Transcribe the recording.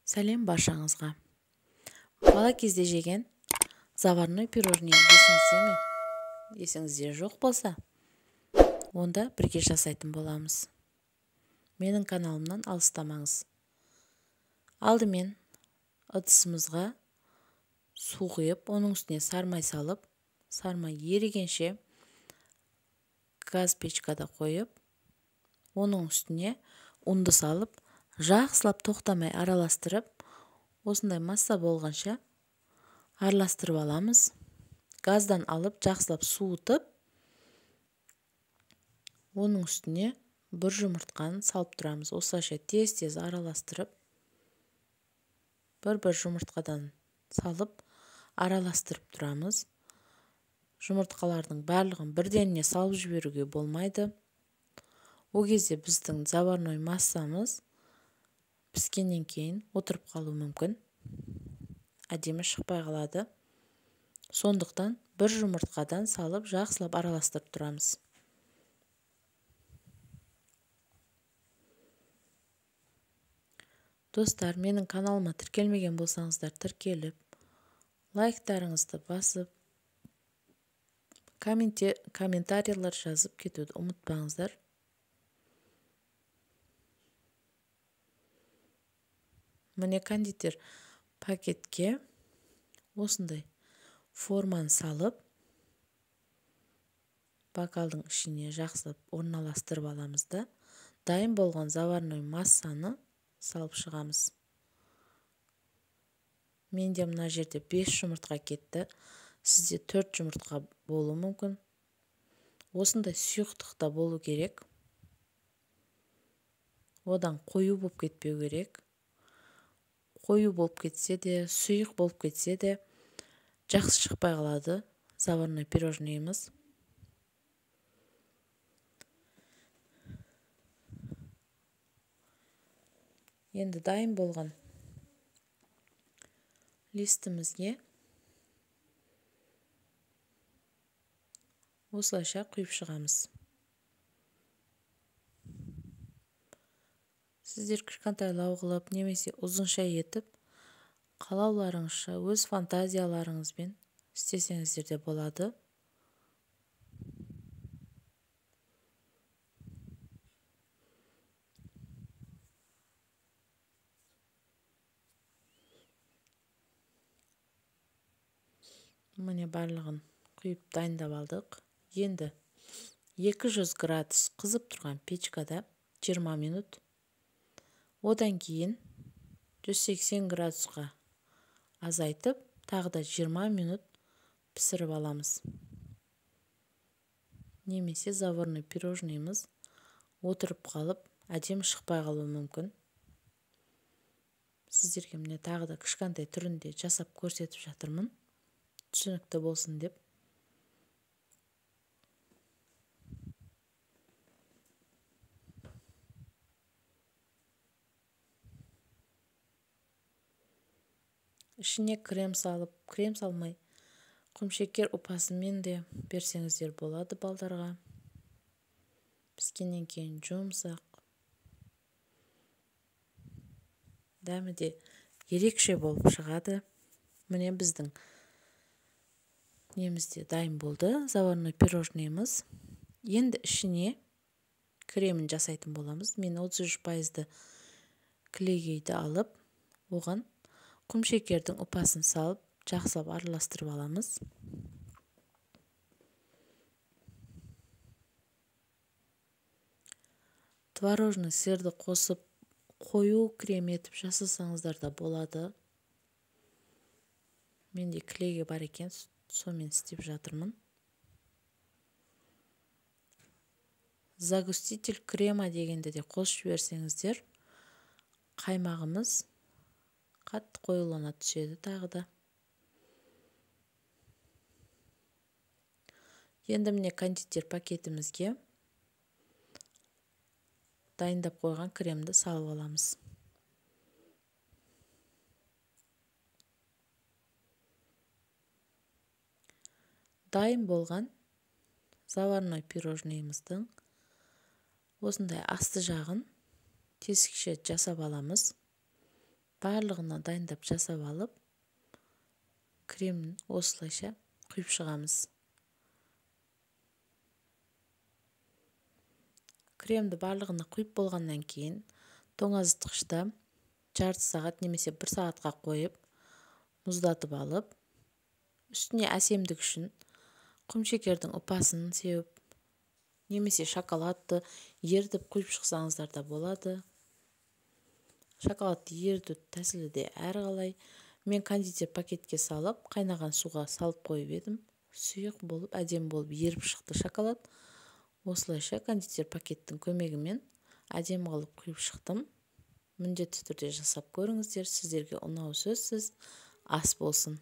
Сәлем баршаңызға. Бала кезде жеген заварной пирожный есіңізде ме? Есіңізде жоқ болса, онда бірге жасайтын боламыз. Менің каналымнан алыстамаңыз. Алдымен ыдысымызға су құйып, оның үстіне сармай салып, сармай ерігенше газ печкада қойып, оның үстіне ұнды салып, жақсылап тоқтамай араластырып, осындай масса болғанша араластырып аламыз. Газдан алып, жақсылап суытып, оның үстіне бір жұмыртқаны салып тұрамыз. Осылайша тез-тез араластырып, бір жұмыртқадан салып араластырып тұрамыз. Жұмыртқалардың барлығын бірденіне салып жіберуге болмайды. О кезде біздің заварной массамыз піскеннен кейін отырып қалу мүмкін. Әдемі шықпай қалады. Сондықтан бір жұмыртқадан салып жақсылап араластырып тұрамыз. Достар, менің каналыма тіркелмеген болсаңыздар, тіркеліп, лайктарыңызды басып, комментарийлер жазып кетуді ұмытпаңыздар. Міне кондитер пакетке осындай форманы салып, бокалдың ішіне жақсылап орналастырып аламыз да, дайын болған заварной массаны салып шығамыз. Менде мына жерде 5 жұмыртқа кетті. Сізде 4 жұмыртқа болуы мүмкін. Осындай сұйықтықта болу керек. Одан қою болып кетпеу керек. Қою болып кетсе де, сұйық болып кетсе де, жақсы шықпай қалады заварной пирожныйымыз. Енді дайын болған листімізге осылайша құйып шығамыз. Сіздер кішкентайлау қылып, немесе ұзынша етіп, қалауларыңызша өз фантазияларыңызбен істесеңіздер де болады. Міне барлығын құйып дайындап алдық. Енді 200 градус қызып тұрған печкада 20 минут. Одан кейін 180 градусқа азайтып, тағы да 20 минут пісіріп аламыз. Немесе заварной пирожныйымыз отырып қалып, әдемі шықпай қалуы мүмкін. Сіздерге міне тағы да кішкентай түрінде жасап көрсетіп жатырмын. Түсінікті болсын деп. Ішіне крем салып, крем салмай, құмшекер ұпасымен де берсеңіздер болады балдарға. Піскеннен кейін жұмсақ. Дәмі де ерекше болып шығады. Міне біздің немізде дайын болды, заварной пирожныйымыз. Енді ішіне кремін жасайтын боламыз. Мен 33% кілегейді алып, оған құмшекердің ұпасын салып, жақсылап араластырып аламыз. Творожный сырды қосып, қою крем етіп жасасаңыздар да болады. Менде кілеге бар екен, сонымен істеп жатырмын. Загуститель крема дегенде де қосып жіберсеңіздер, қаймағымыз қатты қоюлана түседі тағы да. Енді міне кондитер пакетімізге дайындап қойған кремді салып аламыз. Дайын болған заварной пирожныйымыздың осындай асты жағын тесікше жасап аламыз. барлығына дайындап жасап алып, кремін осылайша құйып шығамыз. Кремді барлығына құйып болғаннан кейін тоңазытқышта жарты сағат немесе 1 сағатқа қойып, мұздатып алып, үстіне әсемдік үшін құмшекердің ұпасын сеуіп, немесе шоколадты ерітіп құйып шықсаңыздар да болады. Шоколадты еріту тәсілі де әрқалай. Мен кондитер пакетке салып, қайнаған суға салып қойып едім. Сұйық болып, әдемі болып еріп шықты шоколад. Осылайша кондитер пакеттің көмегімен әдемі қылып құйып шықтым. Міндетті түрде жасап көріңіздер, сіздерге ұнауы сөзсіз. Ас болсын.